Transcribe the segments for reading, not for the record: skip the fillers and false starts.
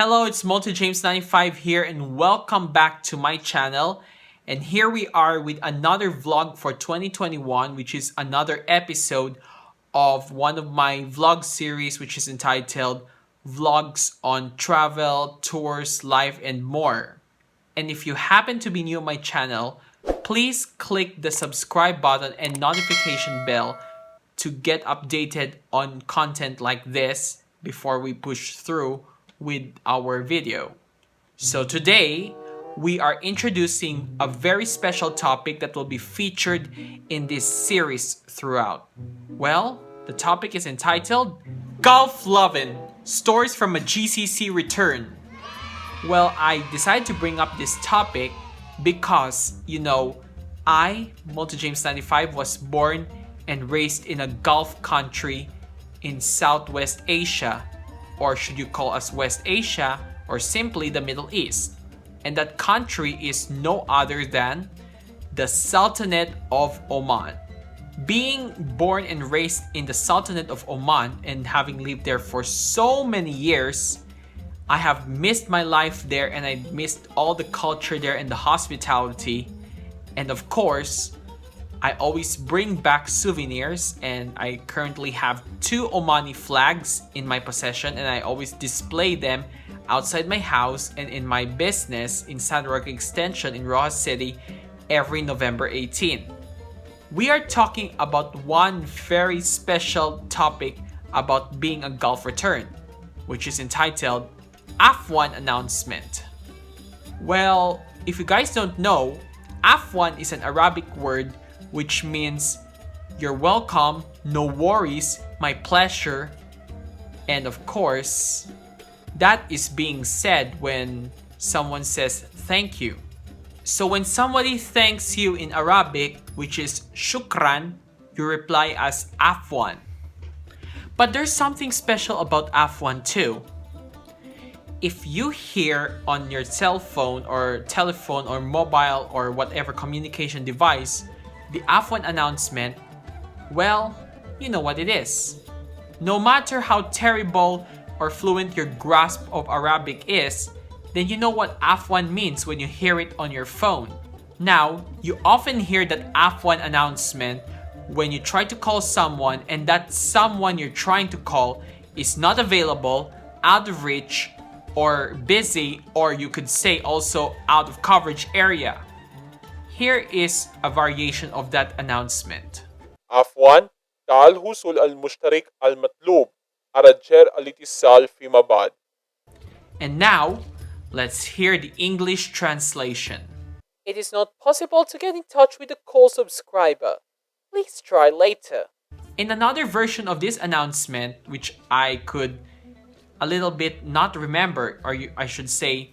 Hello, it's MultiJames95 here and welcome back to my channel. And here we are with another vlog for 2021, which is another episode of one of my vlog series, which is entitled Vlogs on Travel, Tours, Life, and More. And if you happen to be new on my channel, please click the subscribe button and notification bell to get updated on content like this before we push through with our video. So today, we are introducing a very special topic that will be featured in this series throughout. Well, the topic is entitled Gulf Lovin', Stories from a GCC Return. Well, I decided to bring up this topic because, I, MultiJames95, was born and raised in a Gulf country in Southwest Asia, or should you call us West Asia, or simply the Middle East. And that country is no other than the Sultanate of Oman. Being born and raised in the Sultanate of Oman and having lived there for so many years, I have missed my life there and I missed all the culture there and the hospitality. And of course, I always bring back souvenirs, and I currently have 2 Omani flags in my possession, and I always display them outside my house and in my business in San Roque Extension in Rojas City every November 18. We are talking about one very special topic about being a Gulf return, which is entitled Afwan Announcement. Well, if you guys don't know, Afwan is an Arabic word which means you're welcome, no worries, my pleasure. And of course, that is being said when someone says thank you. So when somebody thanks you in Arabic, which is shukran, you reply as Afwan. But there's something special about Afwan too. If you hear on your cell phone or telephone or mobile or whatever communication device the Afwan announcement, well, you know what it is. No matter how terrible or fluent your grasp of Arabic is, then you know what Afwan means when you hear it on your phone. Now, you often hear that Afwan announcement when you try to call someone and that someone you're trying to call is not available, out of reach, or busy, or you could say also out of coverage area. Here is a variation of that announcement. عفواً تعال حصول المشترك المطلوب أرجع الاتصال فيما بعد. And now, let's hear the English translation. It is not possible to get in touch with the call subscriber. Please try later. In another version of this announcement, which I could a little bit not remember, or I should say,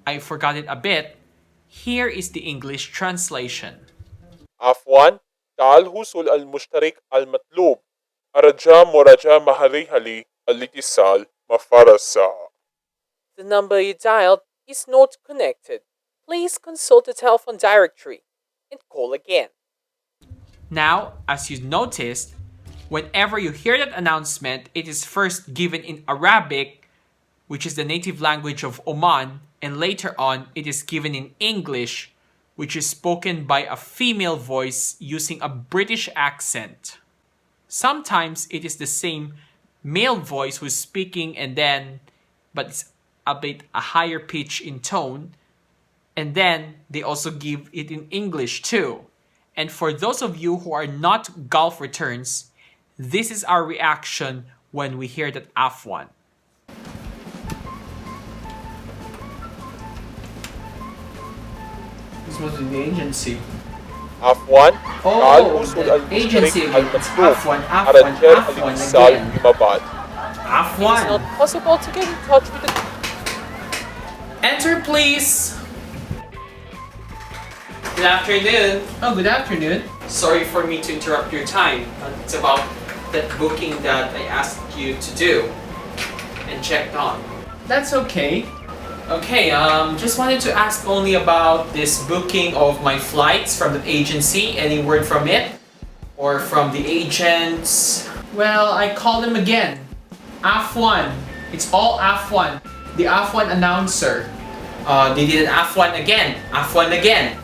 I forgot it a bit, here is the English translation. عفواً تعال حصول المشترك المطلوب أرجع مراجعة محلية لي الاتصال مفر الساعة. The number you dialed is not connected. Please consult the telephone directory and call again. Now, as you noticed, whenever you hear that announcement, it is first given in Arabic, which is the native language of Oman, and later on, it is given in English, which is spoken by a female voice using a British accent. Sometimes it is the same male voice who's speaking but it's a bit a higher pitch in tone. And then they also give it in English too. And for those of you who are not Gulf returns, this is our reaction when we hear that Afwan. This was in the agency. عفواً تعال حصول المشترك المطلوب أرجع الاتصال فيما بعد. It is not possible to get in touch with the... Enter, please. Good afternoon. Oh, good afternoon. Sorry for me to interrupt your time. It's about that booking that I asked you to do and checked on. That's okay. Okay, just wanted to ask only about this booking of my flights from the agency. Any word from it? Or from the agents? Well, I called them again. Afwan. It's all Afwan. The Afwan announcer. They did an Afwan again. Afwan again.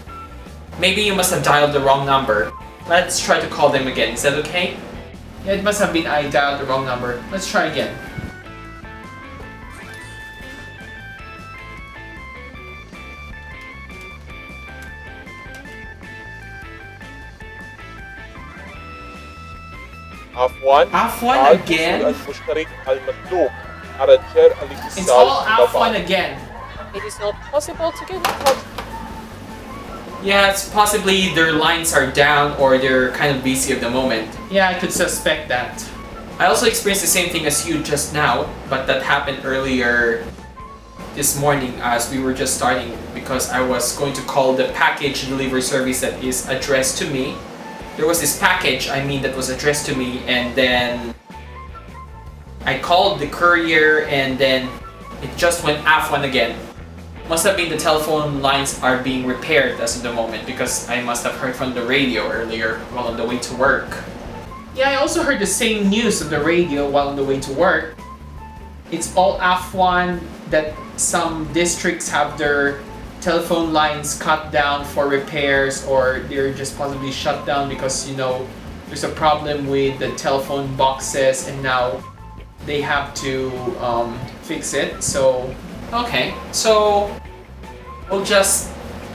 Maybe you must have dialed the wrong number. Let's try to call them again. Is that okay? Yeah, it must have been I dialed the wrong number. Let's try again. عفواً Afwan تعال again? وصول المشترك المطلوب أرجاء It's الاتصال all فيما Afwan بعد. again. It is not possible to get in touch. Yeah, it's possibly their lines are down or they're kind of busy at the moment. Yeah, I could suspect that. I also experienced the same thing as you just now, but that happened earlier this morning as we were just starting because I was going to call the package delivery service that is addressed to me. There was this package, that was addressed to me, and then I called the courier and then it just went Afwan again. Must have been the telephone lines are being repaired as of the moment because I must have heard from the radio earlier while on the way to work. Yeah, I also heard the same news on the radio while on the way to work. It's all Afwan that some districts have their telephone lines cut down for repairs or they're just possibly shut down because there's a problem with the telephone boxes and now they have to fix it. So okay, so we'll just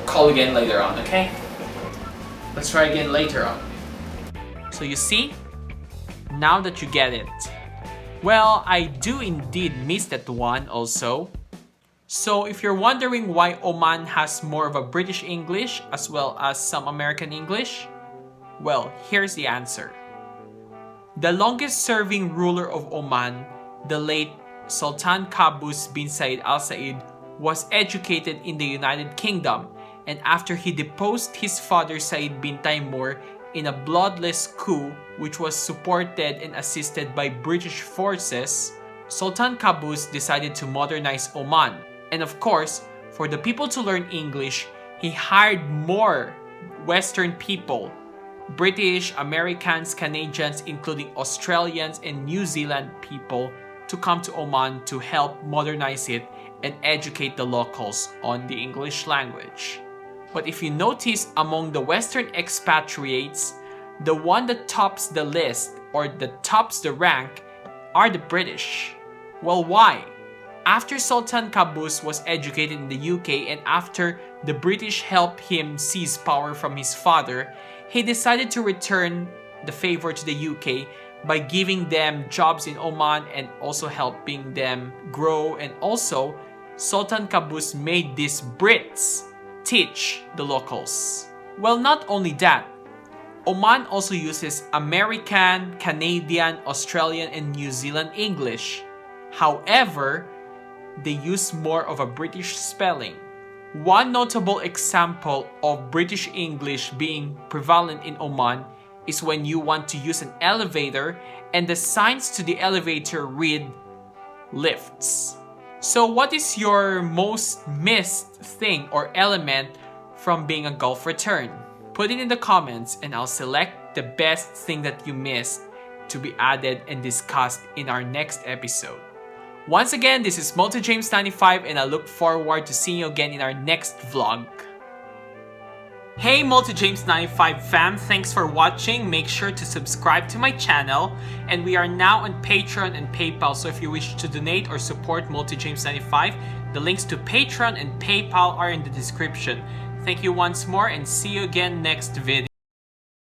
call again later on, okay? Let's try again later on. So you see, now that you get it. Well, I do indeed miss that one also. So if you're wondering why Oman has more of a British English as well as some American English, well, here's the answer. The longest serving ruler of Oman, the late Sultan Qaboos bin Said Al Said, was educated in the United Kingdom, and after he deposed his father Said bin Taimur in a bloodless coup which was supported and assisted by British forces, Sultan Qaboos decided to modernize Oman. And of course, for the people to learn English, he hired more Western people, British, Americans, Canadians, including Australians and New Zealand people, to come to Oman to help modernize it and educate the locals on the English language. But if you notice, among the Western expatriates, the one that tops the list or that tops the rank are the British. Well, why? After Sultan Qaboos was educated in the UK and after the British helped him seize power from his father, he decided to return the favor to the UK by giving them jobs in Oman and also helping them grow. And also, Sultan Qaboos made these Brits teach the locals. Well, not only that, Oman also uses American, Canadian, Australian, and New Zealand English. However, they use more of a British spelling. One notable example of British English being prevalent in Oman is when you want to use an elevator and the signs to the elevator read lifts. So what is your most missed thing or element from being a Gulf return? Put it in the comments and I'll select the best thing that you missed to be added and discussed in our next episode. Once again, this is MultiJames95 and I look forward to seeing you again in our next vlog. Hey MultiJames95 fam, thanks for watching. Make sure to subscribe to my channel, and we are now on Patreon and PayPal, so if you wish to donate or support MultiJames95, the links to Patreon and PayPal are in the description. Thank you once more and see you again next video.